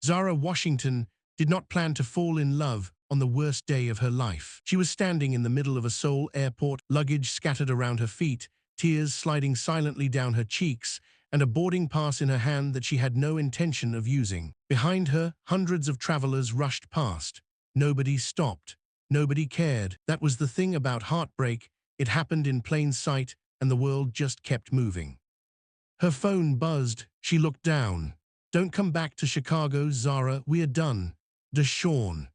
Zara Washington did not plan to fall in love on the worst day of her life. She was standing in the middle of a Seoul airport, luggage scattered around her feet, tears sliding silently down her cheeks, and a boarding pass in her hand that she had no intention of using. Behind her, hundreds of travelers rushed past. Nobody stopped. Nobody cared. That was the thing about heartbreak. It happened in plain sight, and the world just kept moving. Her phone buzzed. She looked down. "Don't come back to Chicago, Zara. We are done." Deshawn.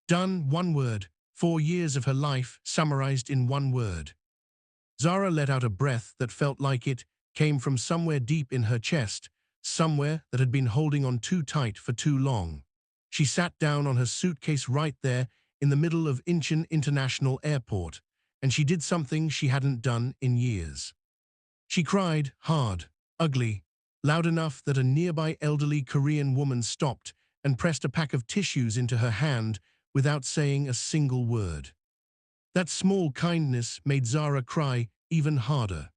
Done, one word. 4 years of her life summarized in one word. Zara let out a breath that felt like it came from somewhere deep in her chest, somewhere that had been holding on too tight for too long. She sat down on her suitcase right there in the middle of Incheon International Airport, and she did something she hadn't done in years. She cried, hard, ugly, loud enough that a nearby elderly Korean woman stopped and pressed a pack of tissues into her hand without saying a single word. That small kindness made Zara cry even harder.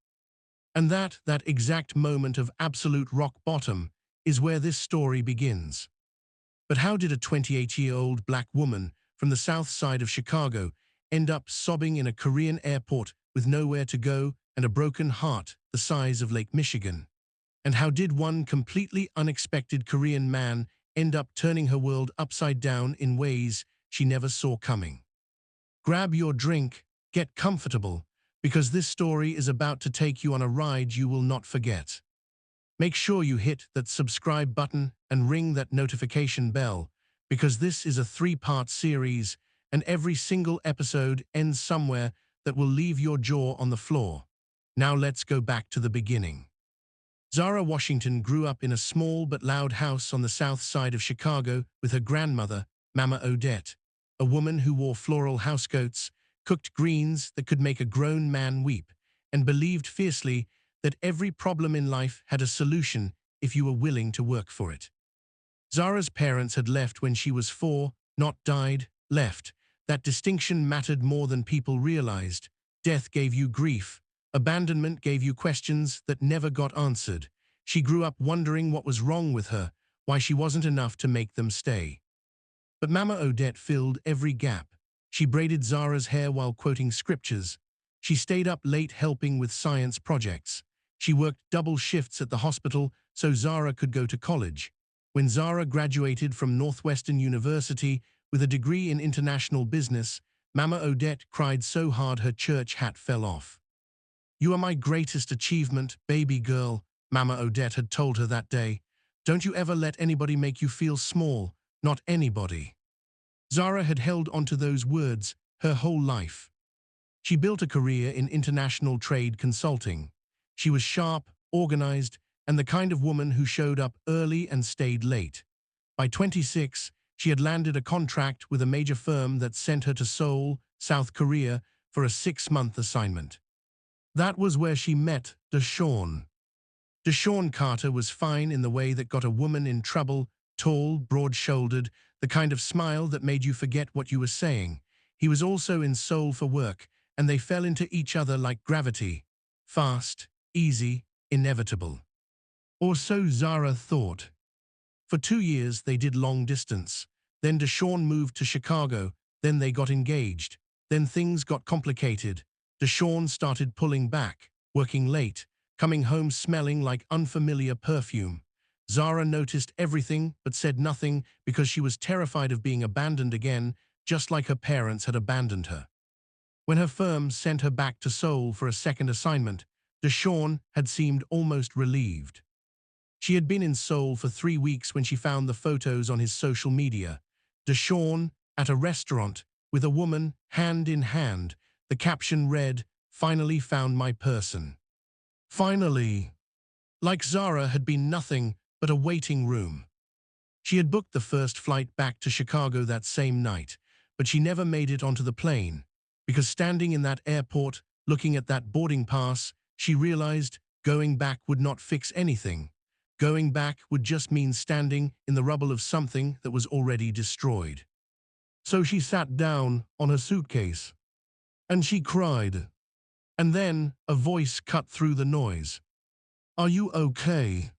And that exact moment of absolute rock bottom is where this story begins. But how did a 28-year-old black woman from the south side of Chicago end up sobbing in a Korean airport with nowhere to go and a broken heart the size of Lake Michigan? And how did one completely unexpected Korean man end up turning her world upside down in ways she never saw coming? Grab your drink, get comfortable, because this story is about to take you on a ride you will not forget. Make sure you hit that subscribe button and ring that notification bell, because this is a 3-part series, and every single episode ends somewhere that will leave your jaw on the floor. Now let's go back to the beginning. Zara Washington grew up in a small but loud house on the south side of Chicago with her grandmother, Mama Odette, a woman who wore floral housecoats, cooked greens that could make a grown man weep, and believed fiercely that every problem in life had a solution if you were willing to work for it. Zara's parents had left when she was 4, not died, left. That distinction mattered more than people realized. Death gave you grief. Abandonment gave you questions that never got answered. She grew up wondering what was wrong with her, why she wasn't enough to make them stay. But Mama Odette filled every gap. She braided Zara's hair while quoting scriptures. She stayed up late helping with science projects. She worked double shifts at the hospital so Zara could go to college. When Zara graduated from Northwestern University with a degree in international business, Mama Odette cried so hard her church hat fell off. "You are my greatest achievement, baby girl," Mama Odette had told her that day. "Don't you ever let anybody make you feel small, not anybody." Zara had held onto those words her whole life. She built a career in international trade consulting. She was sharp, organized, and the kind of woman who showed up early and stayed late. By 26, she had landed a contract with a major firm that sent her to Seoul, South Korea, for a 6-month assignment. That was where she met Deshawn. Deshawn Carter was fine in the way that got a woman in trouble, tall, broad-shouldered, the kind of smile that made you forget what you were saying. He was also in Seoul for work, and they fell into each other like gravity. Fast, easy, inevitable. Or so Zara thought. For 2 years they did long distance. Then Deshawn moved to Chicago. Then they got engaged. Then things got complicated. Deshawn started pulling back, working late, coming home smelling like unfamiliar perfume. Zara noticed everything but said nothing because she was terrified of being abandoned again, just like her parents had abandoned her. When her firm sent her back to Seoul for a second assignment, Deshawn had seemed almost relieved. She had been in Seoul for 3 weeks when she found the photos on his social media. Deshawn at a restaurant with a woman, hand in hand. The caption read, "Finally found my person." Finally. Like Zara had been nothing but a waiting room. She had booked the first flight back to Chicago that same night, but she never made it onto the plane, because standing in that airport, looking at that boarding pass, she realized going back would not fix anything. Going back would just mean standing in the rubble of something that was already destroyed. So she sat down on her suitcase. And she cried. And then a voice cut through the noise. "Are you okay?"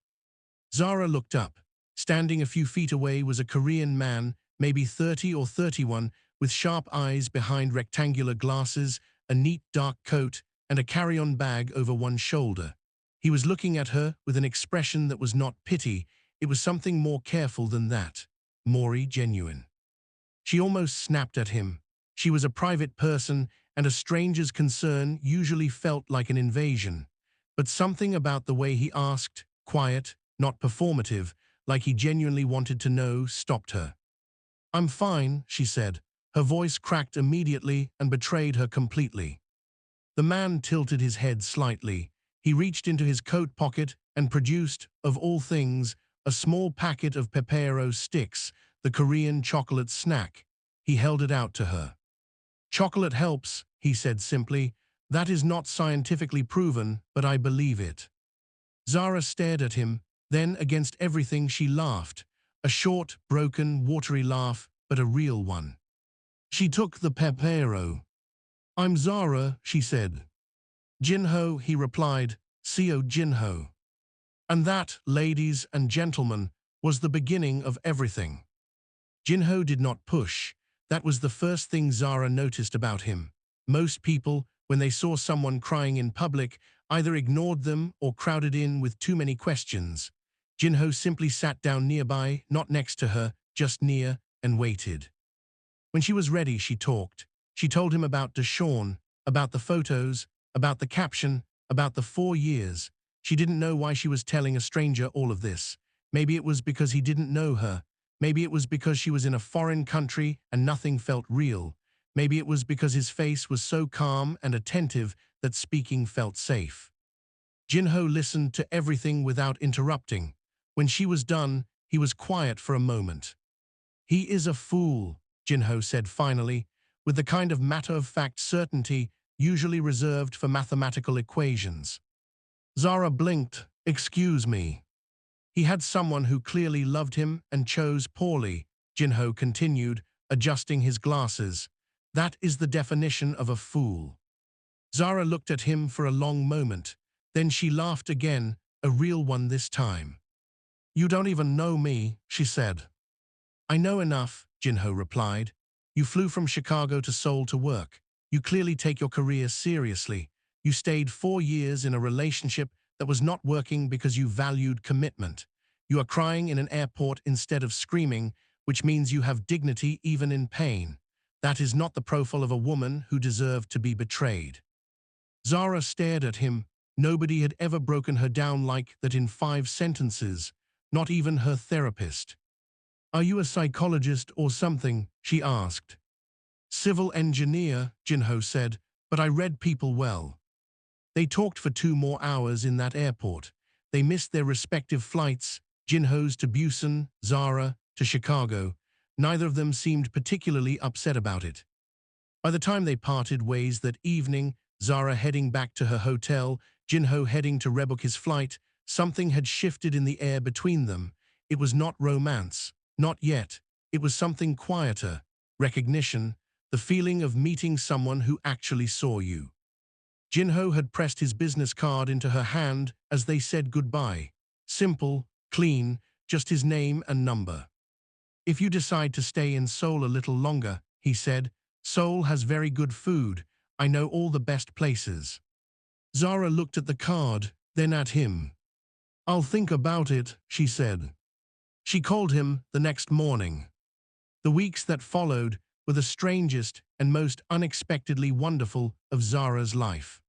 Zara looked up, Standing a few feet away was a Korean man, maybe 30 or 31, with sharp eyes behind rectangular glasses, a neat dark coat, and a carry-on bag over one shoulder. He was looking at her with an expression that was not pity, it was something more careful than that. More genuine. She almost snapped at him. She was a private person, and a stranger's concern usually felt like an invasion. But something about the way he asked, quiet, not performative, like he genuinely wanted to know, stopped her. "I'm fine," she said. Her voice cracked immediately and betrayed her completely. The man tilted his head slightly. He reached into his coat pocket and produced, of all things, a small packet of Pepero sticks, the Korean chocolate snack. He held it out to her. "Chocolate helps," he said simply. "That is not scientifically proven, but I believe it." Zara stared at him, then against everything she laughed. A short, broken, watery laugh, but a real one. She took the Pepero. "I'm Zara," she said. "Jinho," he replied, "Seo Jinho." And that, ladies and gentlemen, was the beginning of everything. Jinho did not push. That was the first thing Zara noticed about him. Most people, when they saw someone crying in public, either ignored them or crowded in with too many questions. Jinho simply sat down nearby, not next to her, just near, and waited. When she was ready, she talked. She told him about Deshawn, about the photos, about the caption, about the 4 years. She didn't know why she was telling a stranger all of this. Maybe it was because he didn't know her. Maybe it was because she was in a foreign country and nothing felt real. Maybe it was because his face was so calm and attentive that speaking felt safe. Jinho listened to everything without interrupting. When she was done, he was quiet for a moment. "He is a fool," Jinho said finally, with the kind of matter-of-fact certainty usually reserved for mathematical equations. Zara blinked. "Excuse me." "He had someone who clearly loved him and chose poorly," Jinho continued, adjusting his glasses. "That is the definition of a fool." Zara looked at him for a long moment. Then she laughed again, a real one this time. "You don't even know me," she said. "I know enough," Jinho replied. "You flew from Chicago to Seoul to work. You clearly take your career seriously. You stayed 4 years in a relationship that was not working because you valued commitment. You are crying in an airport instead of screaming, which means you have dignity even in pain. That is not the profile of a woman who deserved to be betrayed." Zara stared at him. Nobody had ever broken her down like that in 5 sentences, not even her therapist. "Are you a psychologist or something?" she asked. "Civil engineer," Jinho said, "but I read people well." They talked for 2 more hours in that airport. They missed their respective flights, Jinho's to Busan, Zara to Chicago. Neither of them seemed particularly upset about it. By the time they parted ways that evening, Zara heading back to her hotel, Jinho heading to rebook his flight, something had shifted in the air between them. It was not romance, not yet. It was something quieter, recognition, the feeling of meeting someone who actually saw you. Jinho had pressed his business card into her hand as they said goodbye. Simple, clean, just his name and number. "If you decide to stay in Seoul a little longer," he said, "Seoul has very good food. I know all the best places." Zara looked at the card, then at him. "I'll think about it," she said. She called him the next morning. The weeks that followed were the strangest and most unexpectedly wonderful of Zara's life.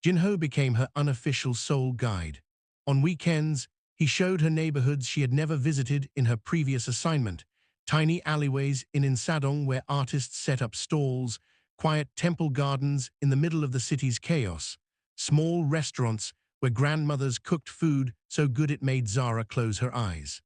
Jinho became her unofficial Seoul guide. On weekends, he showed her neighborhoods she had never visited in her previous assignment, tiny alleyways in Insadong where artists set up stalls, quiet temple gardens in the middle of the city's chaos, small restaurants where grandmothers cooked food so good it made Zara close her eyes.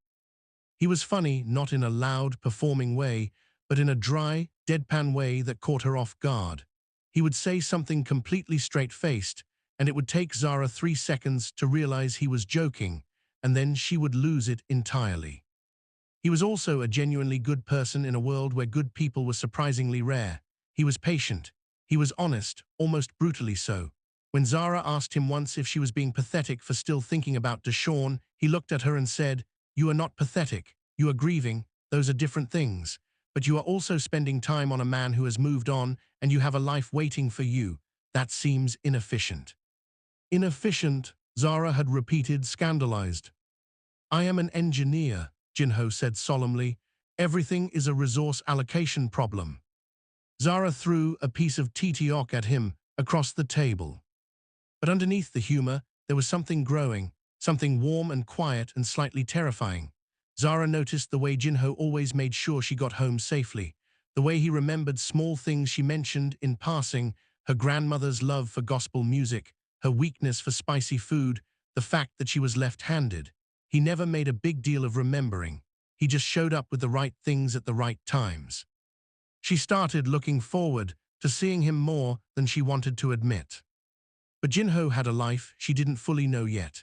He was funny, not in a loud, performing way, but in a dry, deadpan way that caught her off guard. He would say something completely straight-faced, and it would take Zara 3 seconds to realize he was joking, and then she would lose it entirely. He was also a genuinely good person in a world where good people were surprisingly rare. He was patient. He was honest, almost brutally so. When Zara asked him once if she was being pathetic for still thinking about Deshawn, he looked at her and said, You are not pathetic. You are grieving. Those are different things. But you are also spending time on a man who has moved on, and you have a life waiting for you. That seems inefficient. Inefficient, Zara had repeated, scandalized. I am an engineer, Jinho said solemnly. Everything is a resource allocation problem. Zara threw a piece of tteok at him across the table. But underneath the humor, there was something growing, something warm and quiet and slightly terrifying. Zara noticed the way Jinho always made sure she got home safely, the way he remembered small things she mentioned in passing, her grandmother's love for gospel music, her weakness for spicy food, the fact that she was left-handed. He never made a big deal of remembering. He just showed up with the right things at the right times. She started looking forward to seeing him more than she wanted to admit. But Jinho had a life she didn't fully know yet,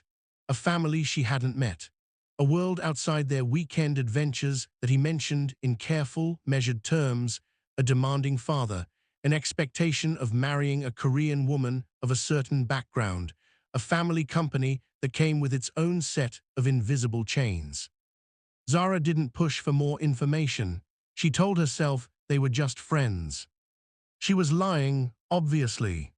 a family she hadn't met, a world outside their weekend adventures that he mentioned in careful, measured terms, a demanding father, an expectation of marrying a Korean woman of a certain background, a family company that came with its own set of invisible chains. Zara didn't push for more information. She told herself they were just friends. She was lying, obviously.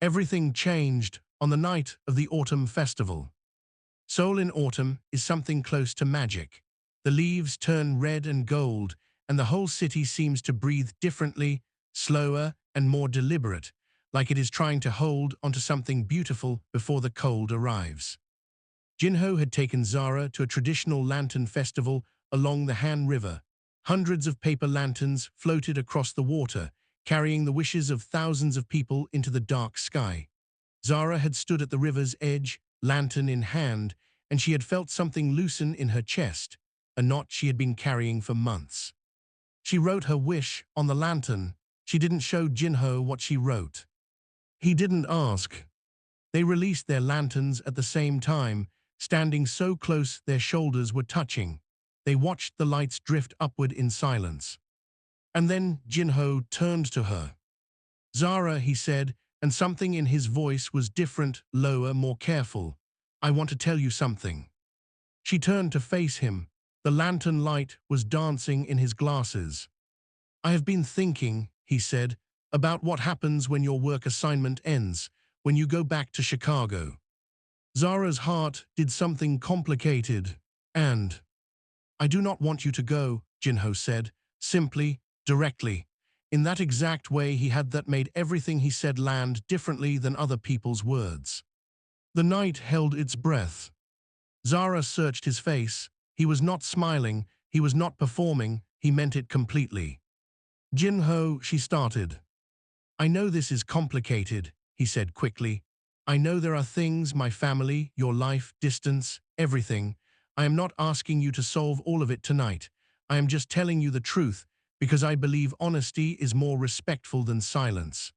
Everything changed on the night of the autumn festival. Seoul in autumn is something close to magic. The leaves turn red and gold, and the whole city seems to breathe differently, slower and more deliberate, like it is trying to hold onto something beautiful before the cold arrives. Jinho had taken Zara to a traditional lantern festival along the Han River. Hundreds of paper lanterns floated across the water, carrying the wishes of thousands of people into the dark sky. Zara had stood at the river's edge, lantern in hand, and she had felt something loosen in her chest, a knot she had been carrying for months. She wrote her wish on the lantern. She didn't show Jinho what she wrote. He didn't ask. They released their lanterns at the same time, standing so close their shoulders were touching. They watched the lights drift upward in silence. And then Jinho turned to her. Zara, he said, and something in his voice was different, lower, more careful. I want to tell you something. She turned to face him. The lantern light was dancing in his glasses. I have been thinking, he said, about what happens when your work assignment ends, when you go back to Chicago. Zara's heart did something complicated, and I do not want you to go, Jinho said, simply, directly. In that exact way he had that made everything he said land differently than other people's words. The night held its breath. Zara searched his face. He was not smiling, he was not performing, he meant it completely. Jinho, she started. I know this is complicated, he said quickly. I know there are things, my family, your life, distance, everything. I am not asking you to solve all of it tonight. I am just telling you the truth, because I believe honesty is more respectful than silence.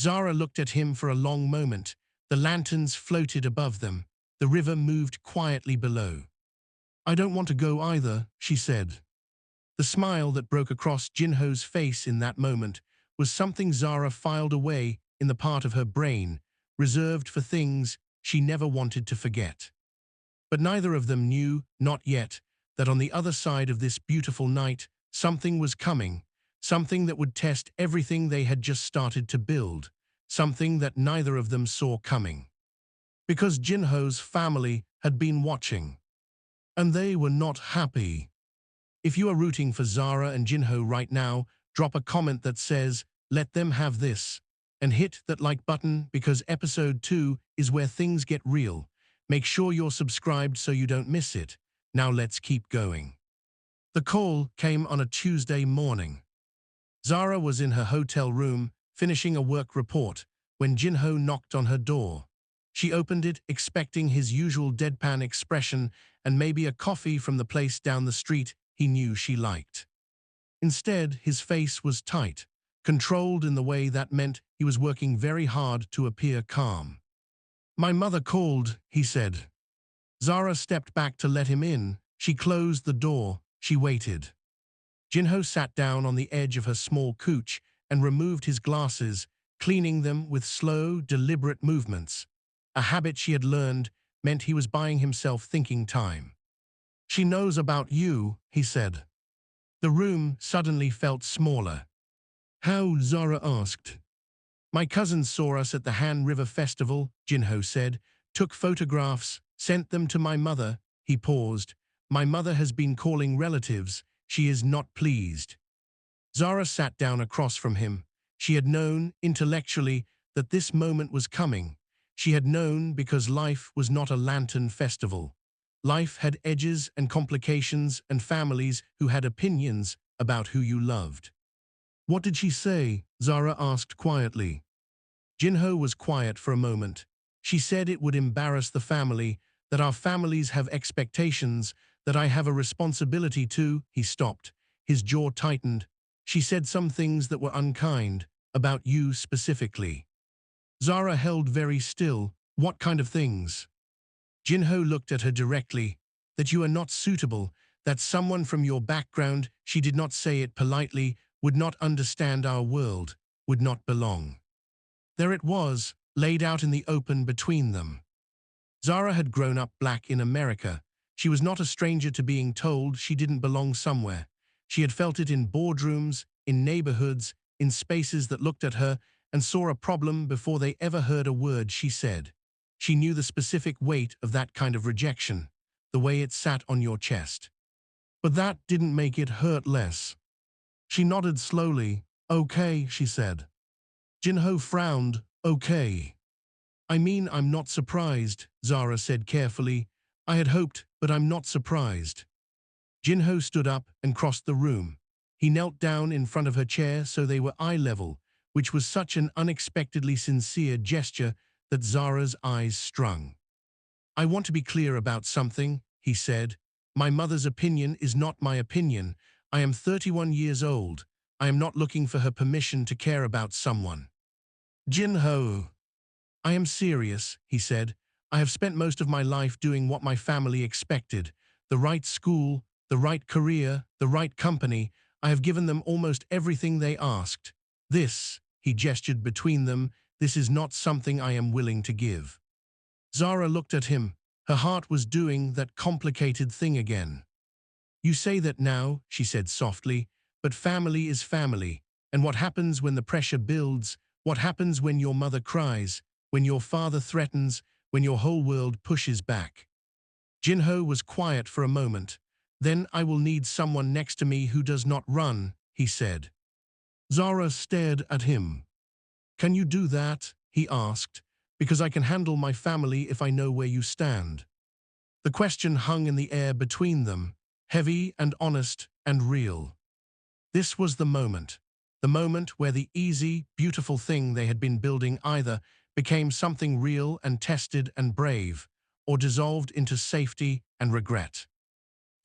Zara looked at him for a long moment. The lanterns floated above them. The river moved quietly below. I don't want to go either, she said. The smile that broke across Jinho's face in that moment was something Zara filed away in the part of her brain, reserved for things she never wanted to forget. But neither of them knew, not yet, that on the other side of this beautiful night, something was coming, something that would test everything they had just started to build, something that neither of them saw coming. Because Jinho's family had been watching. And they were not happy. If you are rooting for Zara and Jinho right now, drop a comment that says, let them have this, and hit that like button because episode 2 is where things get real. Make sure you're subscribed so you don't miss it. Now let's keep going. The call came on a Tuesday morning. Zara was in her hotel room, finishing a work report, when Jinho knocked on her door. She opened it, expecting his usual deadpan expression and maybe a coffee from the place down the street he knew she liked. Instead, his face was tight, controlled in the way that meant he was working very hard to appear calm. My mother called, he said. Zara stepped back to let him in. She closed the door. She waited. Jinho sat down on the edge of her small couch and removed his glasses, cleaning them with slow, deliberate movements. A habit she had learned meant he was buying himself thinking time. She knows about you, he said. The room suddenly felt smaller. How? Zara asked. My cousins saw us at the Han River Festival, Jinho said, took photographs, sent them to my mother. He paused. My mother has been calling relatives. She is not pleased. Zara sat down across from him. She had known, intellectually, that this moment was coming. She had known because life was not a lantern festival. Life had edges and complications and families who had opinions about who you loved. What did she say? Zara asked quietly. Jinho was quiet for a moment. She said it would embarrass the family, that our families have expectations, that I have a responsibility to. He stopped. His jaw tightened. She said some things that were unkind, about you specifically. Zara held very still. What kind of things? Jinho looked at her directly. That you are not suitable, that someone from your background, she did not say it politely, would not understand our world, would not belong. There it was, laid out in the open between them. Zara had grown up black in America. She was not a stranger to being told she didn't belong somewhere. She had felt it in boardrooms, in neighborhoods, in spaces that looked at her and saw a problem before they ever heard a word she said. She knew the specific weight of that kind of rejection, the way it sat on your chest. But that didn't make it hurt less. She nodded slowly. Okay, she said. Jinho frowned. Okay. I mean, I'm not surprised, Zara said carefully. I had hoped, but I'm not surprised. Jinho stood up and crossed the room. He knelt down in front of her chair so they were eye level, which was such an unexpectedly sincere gesture that Zara's eyes strung. I want to be clear about something, he said. My mother's opinion is not my opinion. I am 31 years old. I am not looking for her permission to care about someone. Jinho. I am serious, he said. I have spent most of my life doing what my family expected. The right school, the right career, the right company. I have given them almost everything they asked. This, he gestured between them, this is not something I am willing to give. Zara looked at him. Her heart was doing that complicated thing again. You say that now, she said softly, but family is family. And what happens when the pressure builds? What happens when your mother cries? When your father threatens? When your whole world pushes back? Jinho was quiet for a moment. Then I will need someone next to me who does not run, he said. Zara stared at him. Can you do that? He asked. Because I can handle my family if I know where you stand. The question hung in the air between them, heavy and honest and real. This was the moment where the easy, beautiful thing they had been building either became something real and tested and brave, or dissolved into safety and regret.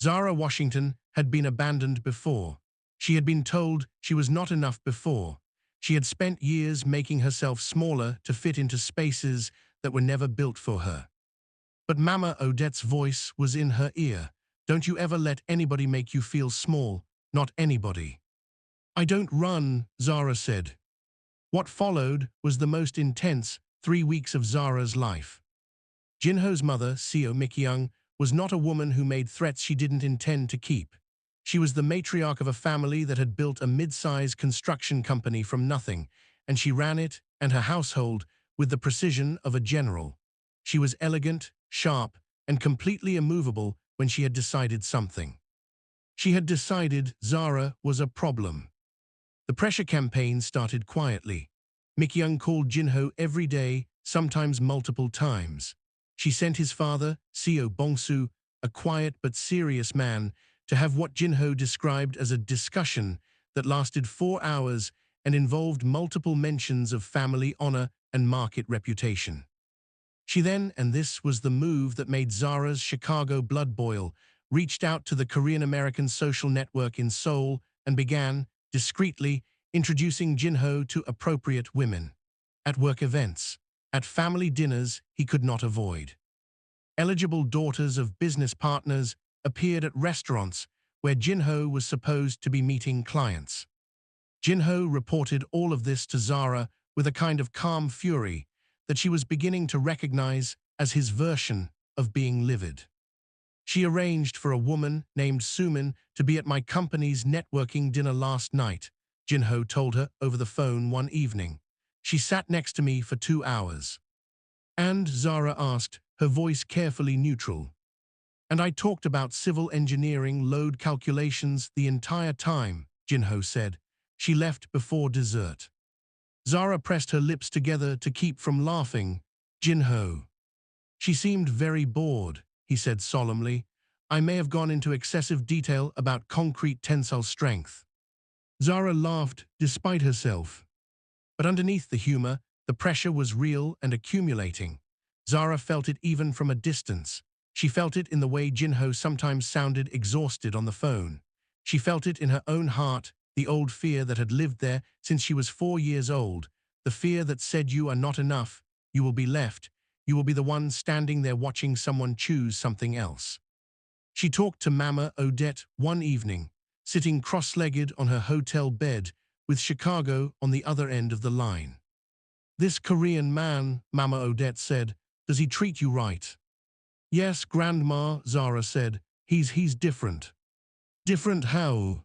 Zara Washington had been abandoned before. She had been told she was not enough before. She had spent years making herself smaller to fit into spaces that were never built for her. But Mama Odette's voice was in her ear. Don't you ever let anybody make you feel small, not anybody. I don't run, Zara said. What followed was the most intense 3 weeks of Zara's life. Jinho's mother, Seo Jinho, was not a woman who made threats she didn't intend to keep. She was the matriarch of a family that had built a mid-size construction company from nothing, and she ran it and her household with the precision of a general. She was elegant, sharp, and completely immovable when she had decided something. She had decided Zara was a problem. The pressure campaign started quietly. Jinho called Jinho every day, sometimes multiple times. She sent his father, Seo Jinho, a quiet but serious man, to have what Jinho described as a discussion that lasted 4 hours and involved multiple mentions of family honor and market reputation. She then, and this was the move that made Zara's Chicago blood boil, reached out to the Korean-American social network in Seoul and began, discreetly, introducing Jinho to appropriate women. At work events, at family dinners he could not avoid. Eligible daughters of business partners appeared at restaurants where Jinho was supposed to be meeting clients. Jinho reported all of this to Zara with a kind of calm fury that she was beginning to recognize as his version of being livid. She arranged for a woman named Sumin to be at my company's networking dinner last night, Jinho told her over the phone one evening. She sat next to me for 2 hours. And, Zara asked, her voice carefully neutral. And I talked about civil engineering load calculations the entire time, Jinho said. She left before dessert. Zara pressed her lips together to keep from laughing. Jinho. She seemed very bored, he said solemnly. I may have gone into excessive detail about concrete tensile strength. Zara laughed despite herself. But underneath the humor, the pressure was real and accumulating. Zara felt it even from a distance. She felt it in the way Jinho sometimes sounded exhausted on the phone. She felt it in her own heart, the old fear that had lived there since she was 4 years old, the fear that said you are not enough, you will be left, you will be the one standing there watching someone choose something else. She talked to Mama Odette one evening, sitting cross-legged on her hotel bed with Chicago on the other end of the line. This Korean man, Mama Odette said, does he treat you right? Yes, Grandma, Zara said, he's different. Different how?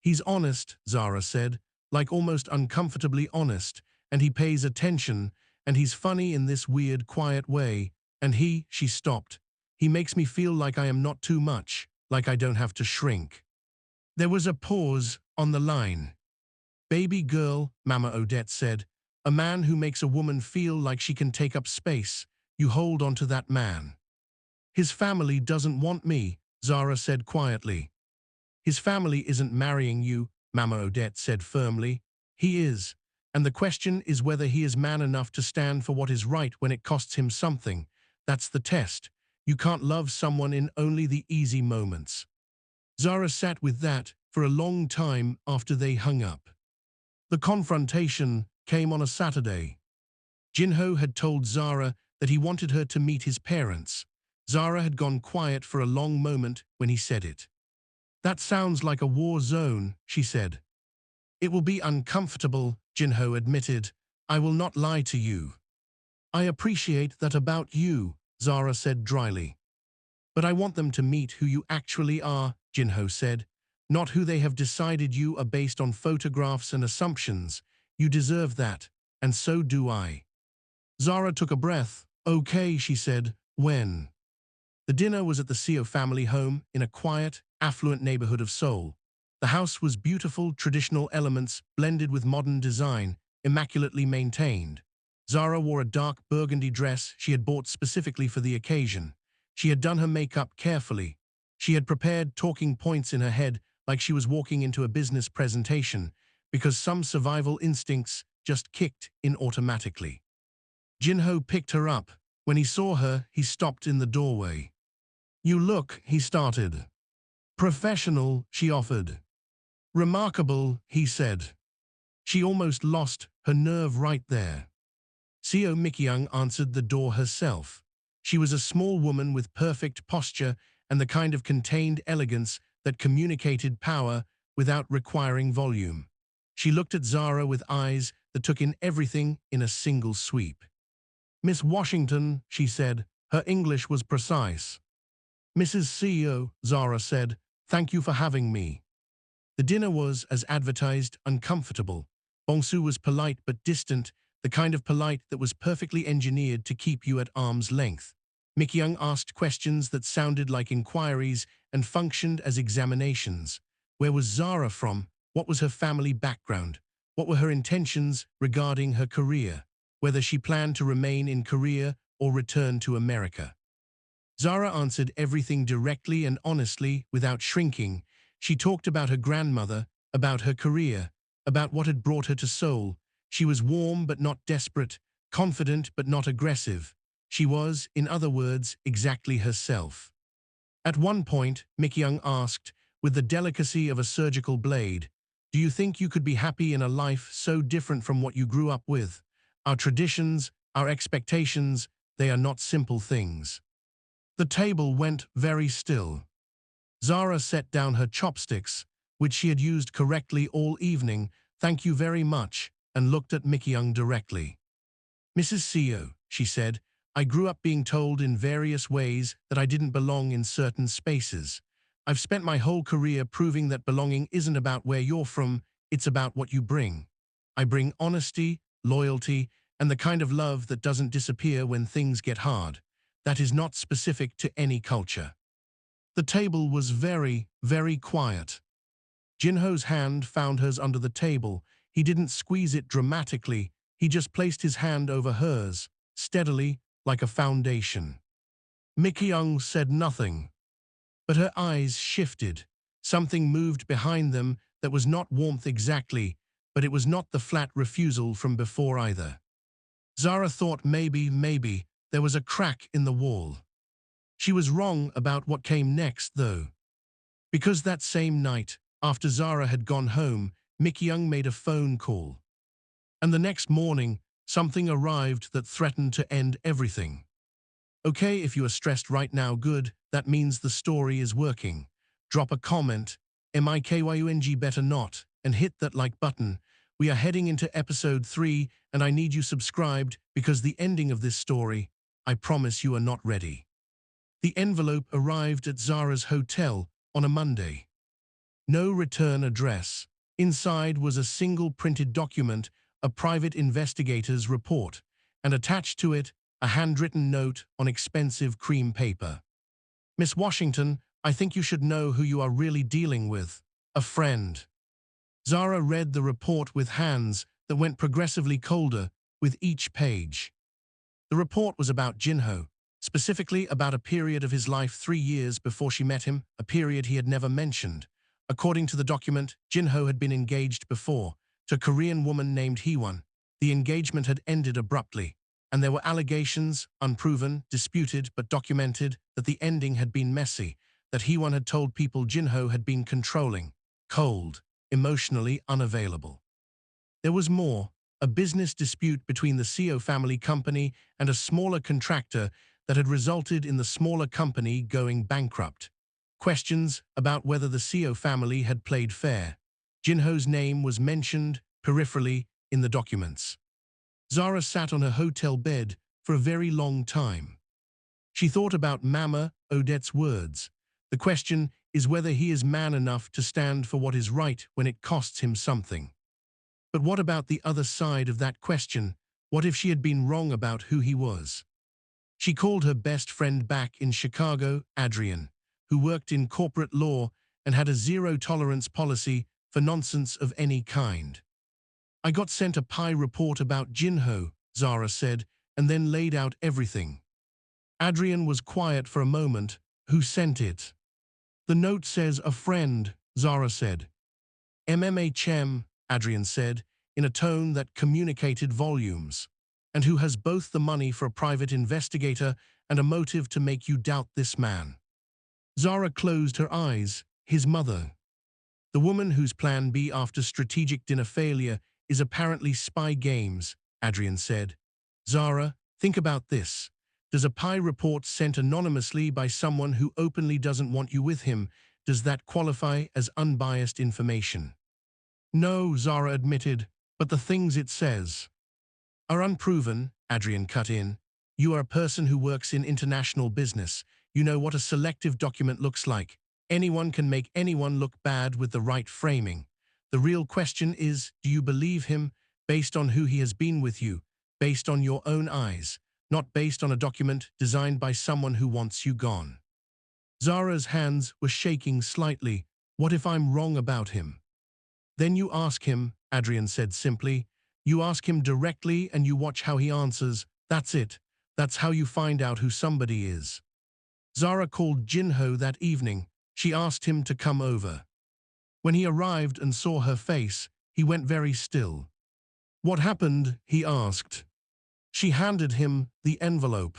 He's honest, Zara said, like almost uncomfortably honest, and he pays attention, and he's funny in this weird, quiet way, and she stopped. He makes me feel like I am not too much, like I don't have to shrink. There was a pause on the line. Baby girl, Mama Odette said, a man who makes a woman feel like she can take up space. You hold on to that man. His family doesn't want me, Zara said quietly. His family isn't marrying you, Mama Odette said firmly. He is. And the question is whether he is man enough to stand for what is right when it costs him something. That's the test. You can't love someone in only the easy moments. Zara sat with that for a long time after they hung up. The confrontation came on a Saturday. Jinho had told Zara that he wanted her to meet his parents. Zara had gone quiet for a long moment when he said it. That sounds like a war zone, she said. It will be uncomfortable, Jinho admitted. I will not lie to you. I appreciate that about you, Zara said dryly. But I want them to meet who you actually are, Jinho said. Not who they have decided you are based on photographs and assumptions. You deserve that, and so do I. Zara took a breath. Okay, she said. When? The dinner was at the Seo family home in a quiet, affluent neighborhood of Seoul. The house was beautiful, traditional elements blended with modern design, immaculately maintained. Zara wore a dark burgundy dress she had bought specifically for the occasion. She had done her makeup carefully. She had prepared talking points in her head like she was walking into a business presentation, because some survival instincts just kicked in automatically. Jinho picked her up. When he saw her, he stopped in the doorway. You look, he started. Professional, she offered. Remarkable, he said. She almost lost her nerve right there. Seo Jinho answered the door herself. She was a small woman with perfect posture and the kind of contained elegance that communicated power without requiring volume. She looked at Zara with eyes that took in everything in a single sweep. Miss Washington, she said. Her English was precise. Mrs. CEO, Zara said, thank you for having me. The dinner was, as advertised, uncomfortable. Bongsu was polite but distant, the kind of polite that was perfectly engineered to keep you at arm's length. Mikyung asked questions that sounded like inquiries and functioned as examinations. Where was Zara from? What was her family background? What were her intentions regarding her career? Whether she planned to remain in Korea or return to America. Zara answered everything directly and honestly without shrinking. She talked about her grandmother, about her career, about what had brought her to Seoul. She was warm but not desperate, confident but not aggressive. She was, in other words, exactly herself. At one point, Mikyung asked, with the delicacy of a surgical blade, do you think you could be happy in a life so different from what you grew up with? Our traditions, our expectations, they are not simple things. The table went very still. Zara set down her chopsticks, which she had used correctly all evening, thank you very much, and looked at Mikyung directly. Mrs. CEO, she said, I grew up being told in various ways that I didn't belong in certain spaces. I've spent my whole career proving that belonging isn't about where you're from, it's about what you bring. I bring honesty, loyalty, and the kind of love that doesn't disappear when things get hard. That is not specific to any culture. The table was very, very quiet. Jinho's hand found hers under the table. He didn't squeeze it dramatically. He just placed his hand over hers, steadily, like a foundation. Mi-kyung said nothing, but her eyes shifted. Something moved behind them that was not warmth exactly, but it was not the flat refusal from before either. Zara thought maybe, there was a crack in the wall. She was wrong about what came next, though. Because that same night, after Zara had gone home, Mi-kyung made a phone call. And the next morning, something arrived that threatened to end everything. Okay, if you are stressed right now, good, that means the story is working. Drop a comment, MIKYUNG better not, and hit that like button. We are heading into episode 3, and I need you subscribed because the ending of this story, I promise you are not ready. The envelope arrived at Zara's hotel on a Monday. No return address. Inside was a single printed document, a private investigator's report, and attached to it, a handwritten note on expensive cream paper. Miss Washington, I think you should know who you are really dealing with. A friend. Zara read the report with hands that went progressively colder with each page. The report was about Jinho, specifically about a period of his life 3 years before she met him, a period he had never mentioned. According to the document, Jinho had been engaged before, to a Korean woman named Hee-won. The engagement had ended abruptly, and there were allegations, unproven, disputed, but documented, that the ending had been messy, that Hee-won had told people Jinho had been controlling, cold, emotionally unavailable. There was more, a business dispute between the Seo family company and a smaller contractor that had resulted in the smaller company going bankrupt. Questions about whether the Seo family had played fair. Jinho's name was mentioned, peripherally, in the documents. Zara sat on her hotel bed for a very long time. She thought about Mama Odette's words. The question is whether he is man enough to stand for what is right when it costs him something. But what about the other side of that question? What if she had been wrong about who he was? She called her best friend back in Chicago, Adrian, who worked in corporate law and had a zero-tolerance policy for nonsense of any kind. I got sent a pie report about Jinho, Zara said, and then laid out everything. Adrian was quiet for a moment. Who sent it? The note says a friend, Zara said. MMHM, Adrian said, in a tone that communicated volumes. And who has both the money for a private investigator and a motive to make you doubt this man? Zara closed her eyes. His mother. The woman whose plan B after strategic dinner failure is apparently spy games, Adrian said. Zara, think about this. Does a pie report sent anonymously by someone who openly doesn't want you with him, does that qualify as unbiased information? No, Zara admitted, but the things it says are unproven, Adrian cut in. You are a person who works in international business. You know what a selective document looks like. Anyone can make anyone look bad with the right framing. The real question is, do you believe him based on who he has been with you, based on your own eyes, not based on a document designed by someone who wants you gone? Zara's hands were shaking slightly. What if I'm wrong about him? Then you ask him, Adrian said simply. You ask him directly and you watch how he answers. That's it. That's how you find out who somebody is. Zara called Jinho that evening. She asked him to come over. When he arrived and saw her face, he went very still. What happened? He asked. She handed him the envelope.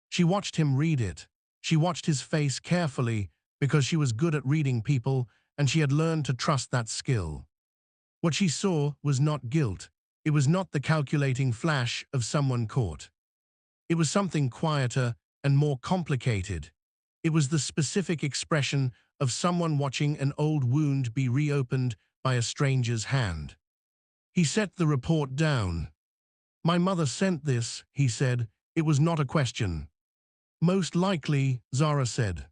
She watched him read it. She watched his face carefully because she was good at reading people and she had learned to trust that skill. What she saw was not guilt. It was not the calculating flash of someone caught. It was something quieter and more complicated. It was the specific expression of someone watching an old wound be reopened by a stranger's hand. He set the report down. My mother sent this, he said, It was not a question. Most likely, Zara said.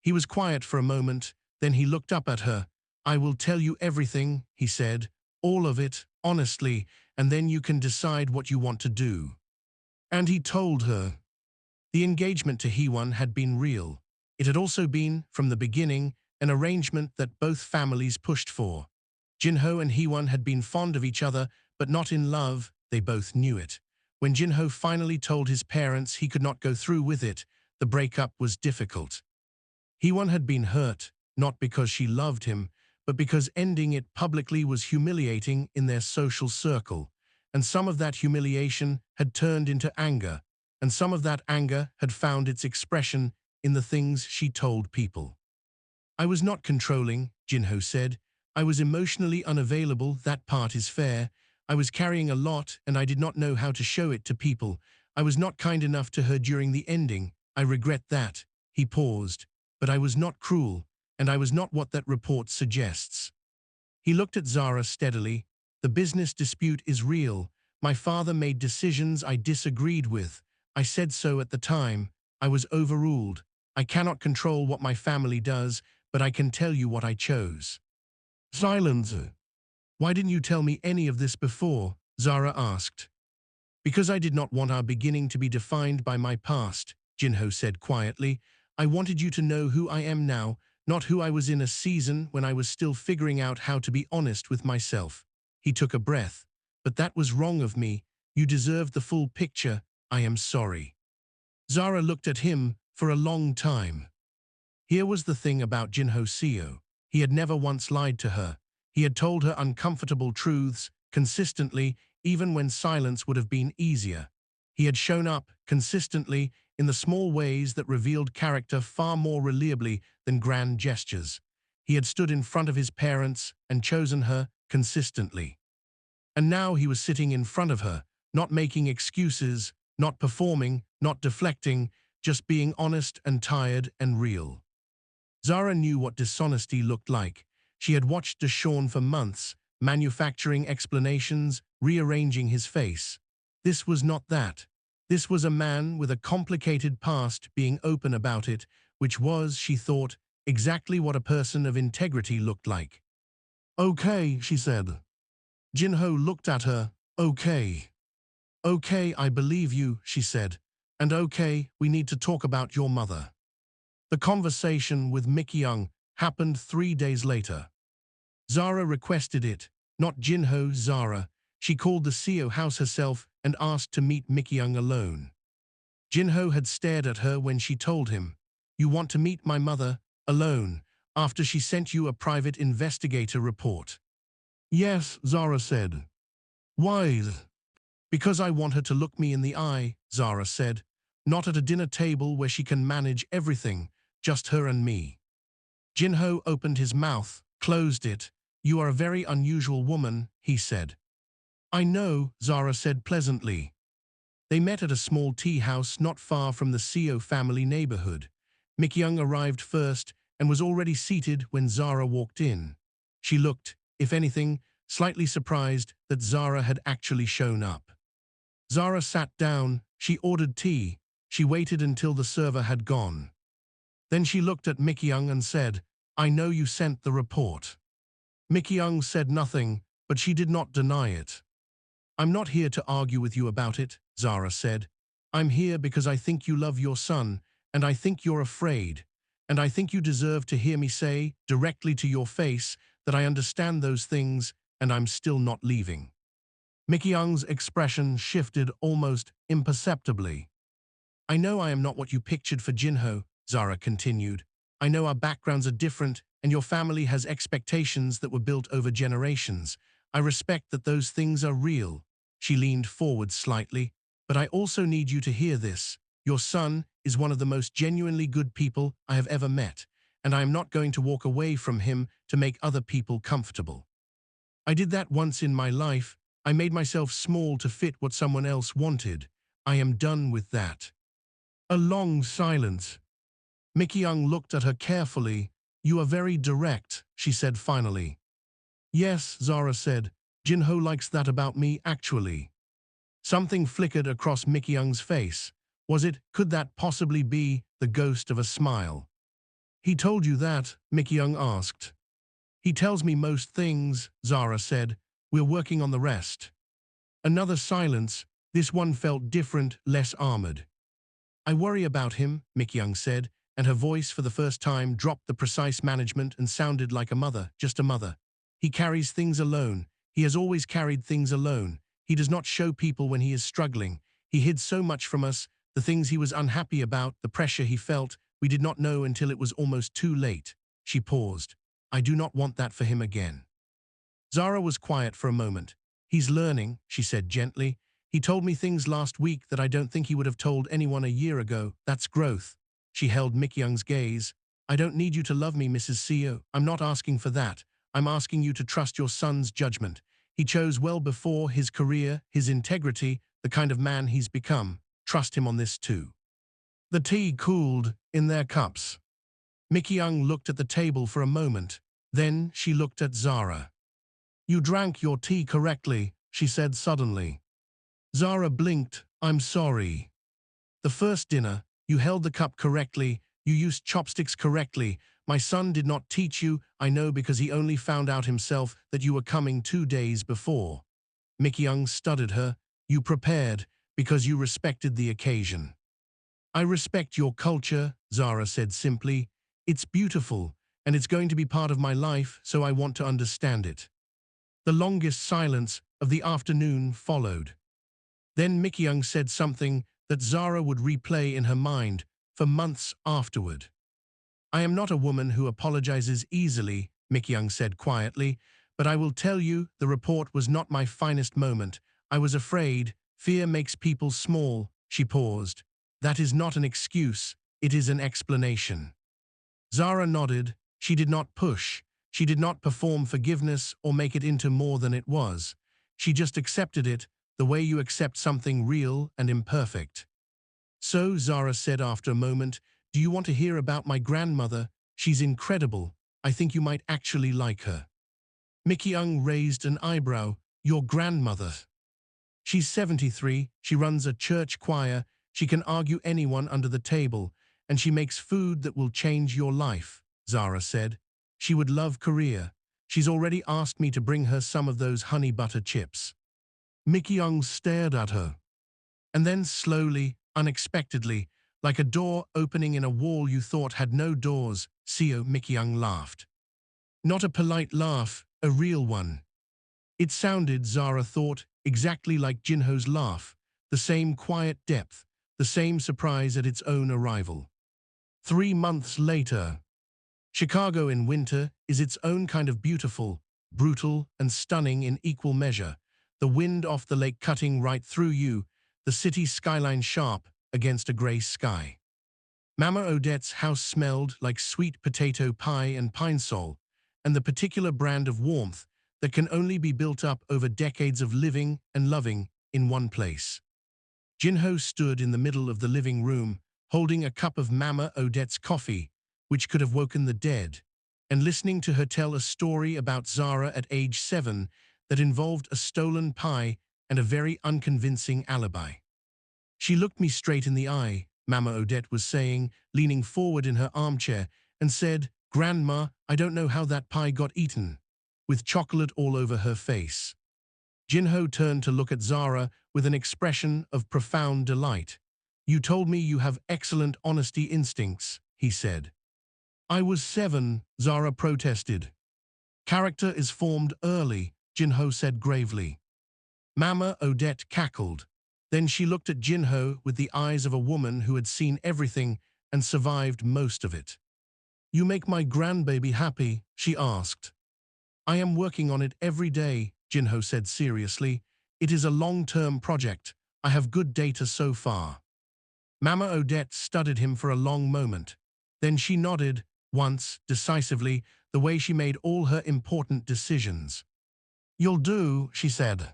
He was quiet for a moment, then he looked up at her. I will tell you everything, he said, all of it, honestly, and then you can decide what you want to do. And he told her. The engagement to Heewon had been real. It had also been, from the beginning, an arrangement that both families pushed for. Jinho and Heewon had been fond of each other, but not in love. They both knew it. When Jinho finally told his parents he could not go through with it, the breakup was difficult. Heewon had been hurt, not because she loved him, but because ending it publicly was humiliating in their social circle, and some of that humiliation had turned into anger, and some of that anger had found its expression in the things she told people. I was not controlling, Jinho said. I was emotionally unavailable, that part is fair. I was carrying a lot and I did not know how to show it to people. I was not kind enough to her during the ending. I regret that. He paused. But I was not cruel, and I was not what that report suggests. He looked at Zara steadily. The business dispute is real. My father made decisions I disagreed with. I said so at the time. I was overruled. I cannot control what my family does, but I can tell you what I chose. Silence. Why didn't you tell me any of this before? Zara asked. Because I did not want our beginning to be defined by my past, Jinho said quietly. I wanted you to know who I am now, not who I was in a season when I was still figuring out how to be honest with myself. He took a breath. But that was wrong of me. You deserved the full picture. I am sorry. Zara looked at him for a long time. Here was the thing about Jinho Seo. He had never once lied to her. He had told her uncomfortable truths, consistently, even when silence would have been easier. He had shown up, consistently, in the small ways that revealed character far more reliably than grand gestures. He had stood in front of his parents and chosen her consistently. And now he was sitting in front of her, not making excuses, not performing, not deflecting, just being honest and tired and real. Zara knew what dishonesty looked like. She had watched Deshawn for months, manufacturing explanations, rearranging his face. This was not that. This was a man with a complicated past being open about it, which was, she thought, exactly what a person of integrity looked like. Okay, she said. Jinho looked at her. Okay. Okay, I believe you, she said. And okay, we need to talk about your mother. The conversation with Mikyung happened 3 days later. Zara requested it, not Jinho, Zara. She called the Seo house herself and asked to meet Mikyung alone. Jinho had stared at her when she told him, "You want to meet my mother, alone, after she sent you a private investigator report." Yes, Zara said. Why? Because I want her to look me in the eye, Zara said. Not at a dinner table where she can manage everything, just her and me. Jinho opened his mouth, closed it. You are a very unusual woman, he said. I know, Zara said pleasantly. They met at a small tea house not far from the Seo family neighborhood. Mikyung arrived first and was already seated when Zara walked in. She looked, if anything, slightly surprised that Zara had actually shown up. Zara sat down, she ordered tea, she waited until the server had gone. Then she looked at Mikyung and said, I know you sent the report. Mikyung said nothing, but she did not deny it. I'm not here to argue with you about it, Zara said. I'm here because I think you love your son, and I think you're afraid, and I think you deserve to hear me say, directly to your face, that I understand those things, and I'm still not leaving. Mikyung's expression shifted almost imperceptibly. I know I am not what you pictured for Jinho, Zara continued. I know our backgrounds are different, and your family has expectations that were built over generations. I respect that those things are real. She leaned forward slightly. But I also need you to hear this. Your son is one of the most genuinely good people I have ever met, and I am not going to walk away from him to make other people comfortable. I did that once in my life. I made myself small to fit what someone else wanted. I am done with that. A long silence. Mikyung looked at her carefully. You are very direct, she said finally. Yes, Zara said. Jinho likes that about me, actually. Something flickered across Mickey Young's face. Could that possibly be the ghost of a smile? He told you that? Mickey Young asked. He tells me most things, Zara said. We're working on the rest. Another silence. This one felt different, less armored. I worry about him, Mickey Young said, and her voice for the first time dropped the precise management and sounded like a mother, just a mother. He carries things alone. He has always carried things alone. He does not show people when he is struggling. He hid so much from us, the things he was unhappy about, the pressure he felt. We did not know until it was almost too late. She paused. I do not want that for him again. Zara was quiet for a moment. He's learning, she said gently. He told me things last week that I don't think he would have told anyone a year ago. That's growth. She held Mickey Young's gaze. I don't need you to love me, Mrs. Seo. I'm not asking for that. I'm asking you to trust your son's judgment. He chose well before his career, his integrity, the kind of man he's become. Trust him on this too. The tea cooled in their cups. Mickey Young looked at the table for a moment. Then she looked at Zara. You drank your tea correctly, she said suddenly. Zara blinked. I'm sorry. The first dinner, you held the cup correctly, you used chopsticks correctly. My son did not teach you, I know, because he only found out himself that you were coming 2 days before. Mickey Young studied her. You prepared, because you respected the occasion. I respect your culture, Zara said simply. It's beautiful, and it's going to be part of my life, so I want to understand it. The longest silence of the afternoon followed. Then Mickey Young said something that Zara would replay in her mind for months afterward. I am not a woman who apologizes easily, Mickey Young said quietly, but I will tell you the report was not my finest moment. I was afraid. Fear makes people small. She paused. That is not an excuse. It is an explanation. Zara nodded. She did not push. She did not perform forgiveness or make it into more than it was. She just accepted it, the way you accept something real and imperfect. So, Zara said after a moment, do you want to hear about my grandmother? She's incredible. I think you might actually like her. Mickey Young raised an eyebrow. Your grandmother? She's 73, she runs a church choir, she can argue anyone under the table, and she makes food that will change your life, Zara said. She would love Korea. She's already asked me to bring her some of those honey butter chips. Mickey Young stared at her. And then slowly, unexpectedly, like a door opening in a wall you thought had no doors, Mickey Young laughed. Not a polite laugh, a real one. It sounded, Zara thought, exactly like Jinho's laugh, the same quiet depth, the same surprise at its own arrival. 3 months later. Chicago in winter is its own kind of beautiful, brutal, and stunning in equal measure. The wind off the lake cutting right through you, the city skyline sharp against a gray sky. Mama Odette's house smelled like sweet potato pie and pine sol, and the particular brand of warmth that can only be built up over decades of living and loving in one place. Jinho stood in the middle of the living room, holding a cup of Mama Odette's coffee, which could have woken the dead, and listening to her tell a story about Zara at age 7 that involved a stolen pie and a very unconvincing alibi. She looked me straight in the eye, Mama Odette was saying, leaning forward in her armchair, and said, Grandma, I don't know how that pie got eaten, with chocolate all over her face. Jinho turned to look at Zara with an expression of profound delight. You told me you have excellent honesty instincts, he said. I was 7, Zara protested. Character is formed early, Jinho said gravely. Mama Odette cackled. Then she looked at Jinho with the eyes of a woman who had seen everything and survived most of it. You make my grandbaby happy, she asked. I am working on it every day, Jinho said seriously. It is a long-term project. I have good data so far. Mama Odette studied him for a long moment. Then she nodded, once, decisively, the way she made all her important decisions. You'll do, she said.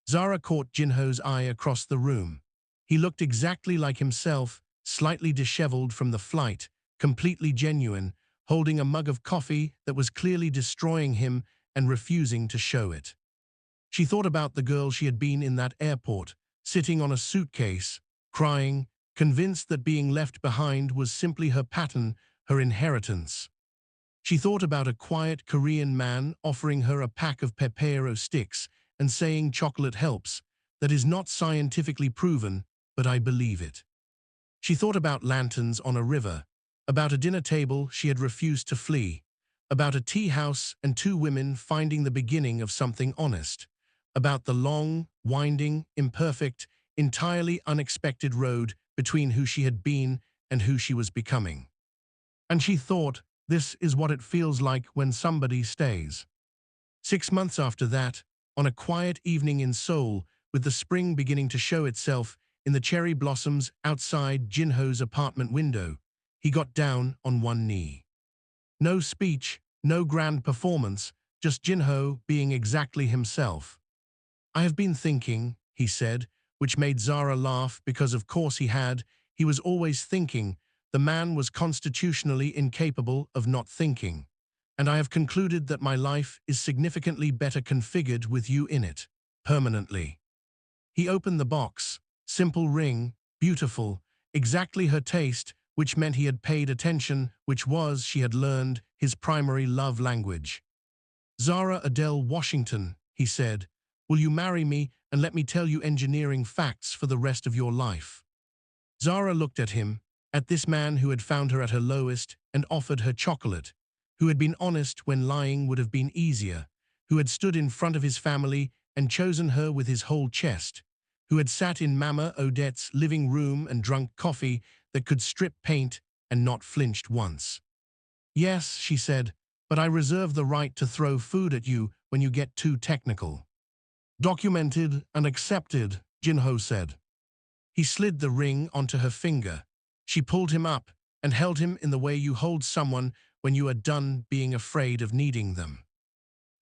Zara caught Jinho's eye across the room. He looked exactly like himself, slightly disheveled from the flight, completely genuine, holding a mug of coffee that was clearly destroying him and refusing to show it. She thought about the girl she had been in that airport, sitting on a suitcase, crying, convinced that being left behind was simply her pattern, her inheritance. She thought about a quiet Korean man offering her a pack of Pepero sticks and saying chocolate helps. That is not scientifically proven, but I believe it. She thought about lanterns on a river, about a dinner table she had refused to flee, about a tea house and two women finding the beginning of something honest, about the long, winding, imperfect, entirely unexpected road between who she had been and who she was becoming. And she thought, this is what it feels like when somebody stays. 6 months after that, on a quiet evening in Seoul, with the spring beginning to show itself in the cherry blossoms outside Jinho's apartment window, he got down on one knee. No speech, no grand performance, just Jinho being exactly himself. I have been thinking, he said, which made Zara laugh because of course he was always thinking. The man was constitutionally incapable of not thinking. And I have concluded that my life is significantly better configured with you in it, permanently. He opened the box, simple ring, beautiful, exactly her taste, which meant he had paid attention, which was, she had learned, his primary love language. Zara Washington, he said, will you marry me and let me tell you engineering facts for the rest of your life? Zara looked at him, at this man who had found her at her lowest and offered her chocolate, who had been honest when lying would have been easier, who had stood in front of his family and chosen her with his whole chest, who had sat in Mama Odette's living room and drunk coffee that could strip paint and not flinched once. Yes, she said, but I reserve the right to throw food at you when you get too technical. Documented and accepted, Jinho said. He slid the ring onto her finger. She pulled him up and held him in the way you hold someone when you are done being afraid of needing them.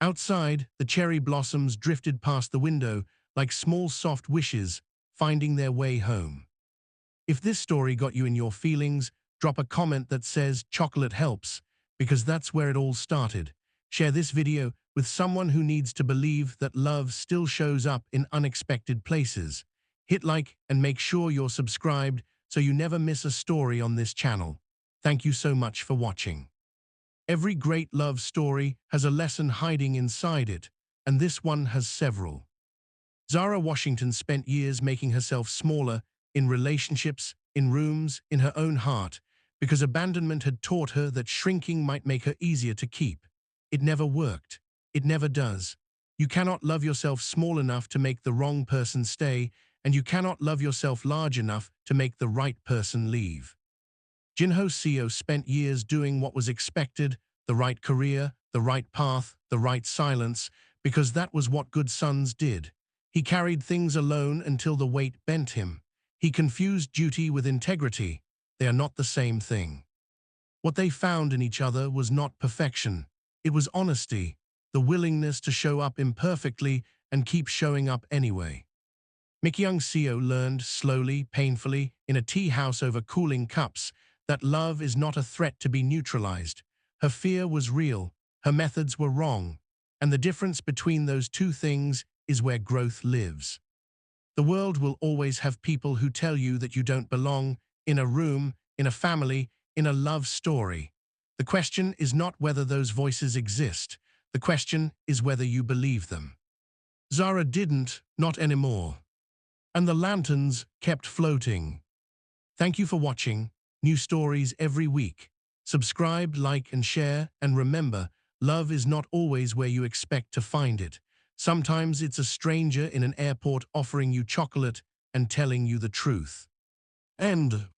Outside, the cherry blossoms drifted past the window like small soft wishes, finding their way home. If this story got you in your feelings, drop a comment that says chocolate helps, because that's where it all started. Share this video with someone who needs to believe that love still shows up in unexpected places. Hit like and make sure you're subscribed so you never miss a story on this channel. Thank you so much for watching. Every great love story has a lesson hiding inside it, and this one has several. Zara Washington spent years making herself smaller in relationships, in rooms, in her own heart, because abandonment had taught her that shrinking might make her easier to keep. It never worked. It never does. You cannot love yourself small enough to make the wrong person stay, and you cannot love yourself large enough to make the right person leave. Jinho Seo spent years doing what was expected, the right career, the right path, the right silence, because that was what good sons did. He carried things alone until the weight bent him. He confused duty with integrity. They are not the same thing. What they found in each other was not perfection. It was honesty, the willingness to show up imperfectly and keep showing up anyway. Young Seo learned slowly, painfully, in a tea house over cooling cups, that love is not a threat to be neutralized. Her fear was real, her methods were wrong, and the difference between those two things is where growth lives. The world will always have people who tell you that you don't belong, in a room, in a family, in a love story. The question is not whether those voices exist. The question is whether you believe them. Zara didn't, not anymore. And the lanterns kept floating. Thank you for watching. New stories every week. Subscribe, like, and share, and remember, love is not always where you expect to find it. Sometimes it's a stranger in an airport offering you chocolate and telling you the truth. End.